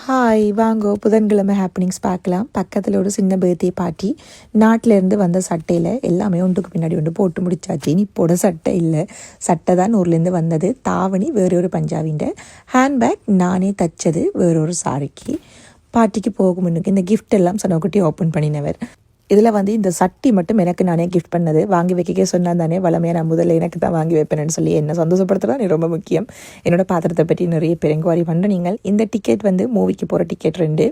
Hi வாங்கோ புதன்கிழமை happenings பார்க்கலாம். பக்கத்தில் ஒரு சின்ன பர்த்டே பார்ட்டி. நாட்டிலேருந்து வந்த சட்டையில் எல்லாமே ஒன்றுக்கு பின்னாடி ஒன்று போட்டு முடிச்சாச்சு. இனி போட சட்டை இல்லை, சட்டை தான் ஊர்லேருந்து வந்தது. தாவணி வேறொரு பஞ்சாபின்ற, ஹேண்ட்பேக் நானே தைச்சது வேறொரு சாரிக்கு. பார்ட்டிக்கு போகும் முன்னுக்கு இந்த கிஃப்ட் எல்லாம் சனோக்குட்டி ஓப்பன் பண்ணினவர். இதில் இந்த சட்டி மட்டும் எனக்கு நானே கிஃப்ட் பண்ணது. வாங்கி வைக்க சொன்னால் தானே வளமையாக நான் முதல்ல எனக்கு தான் வாங்கி வைப்பேன்னு சொல்லி என்ன சந்தோஷப்படுத்துறது ரொம்ப முக்கியம். என்னோட பாத்திரத்தை பற்றி நிறைய பேர் என்கொயரி பண்ணுற நீங்கள் இந்த டிக்கெட் மூவிக்கு போகிற டிக்கெட் 2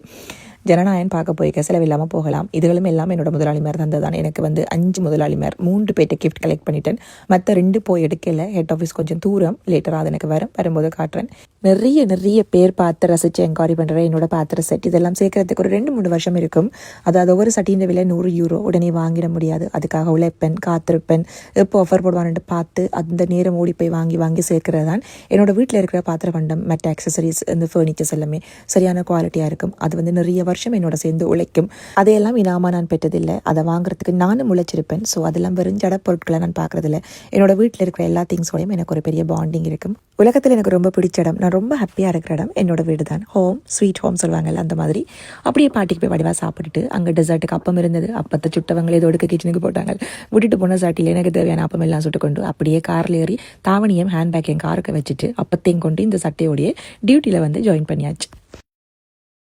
ஜனநாயகன் பார்க்க போய்க்க செலவில்லாமல் போகலாம். இதுகளும் எல்லாம் என்னோட முதலாளிமார் தந்ததான். எனக்கு 5 முதலாளிமார் 3 பேர்ட்ட கிஃப்ட் கலெக்ட் பண்ணிட்டேன். மற்ற 2 போய் எடுக்கல. ஹெட் ஆஃபீஸ் கொஞ்சம் தூரம், லேட்டராக அது எனக்கு வரும்போது காட்டுறேன். நிறைய பேர் பார்த்து ரசித்து என்கொயரி பண்ணுறேன். என்னோட பாத்திர செட் இதெல்லாம் சேர்க்கறதுக்கு ஒரு 2-3 வருஷம் இருக்கும். அதாவது ஒவ்வொரு சட்டியின் விலை €100. உடனே வாங்கிட முடியாது. அதுக்காக உழைப்பேன், காத்திருப்பேன், எப்போ ஆஃபர் போடுவான்னு பார்த்து அந்த நேரம் ஓடி போய் வாங்கி சேர்க்கிறது தான். என்னோட வீட்டில் இருக்கிற பாத்திர பண்டம், மற்ற ஆக்சசரிஸ், இந்த ஃபர்னிச்சர்ஸ் எல்லாமே சரியான குவாலிட்டியாக இருக்கும். அது நிறைய வருஷம் என்னோட சேர்ந்து உழைக்கும். அதையெல்லாம் இனாமா நான் பெற்றதில்லை. அதை வாங்குறதுக்கு நானும் உழைச்சிருப்பேன். ஸோ அதெல்லாம் வெறும் ஜட பொருட்களை நான் பார்க்கறதில்ல. என்னோட வீட்டில் இருக்கிற எல்லா திங்ஸோடையும் எனக்கு ஒரு பெரிய பாண்டிங் இருக்கும். உலகத்தில் எனக்கு ரொம்ப பிடிச்ச இடம், நான் ரொம்ப ஹாப்பியாக இருக்கிற இடம் என்னோட வீடு தான். ஹோம் ஸ்வீட் ஹோம் சொல்லுவாங்கல்ல, அந்த மாதிரி. அப்படியே பாட்டிக்கு போய் வடிவாக சாப்பிட்டுட்டு அங்கே டெசர்ட்டுக்கு அப்பம் இருந்தது. அப்பத்தை சுட்டவங்களே இதோடுக்க கிச்சனுக்கு போட்டாங்க. விட்டுட்டு போன சாட்டியில் எனக்கு தேவையான அப்பம் எல்லாம் சுட்டுக்கொண்டு அப்படியே காரில் ஏறி தாவணியும் ஹேண்ட்பேக்கையும் காருக்கு வச்சுட்டு அப்பத்தையும் கொண்டு இந்த சட்டையோடையே டியூட்டியில் ஜாயின் பண்ணியாச்சு.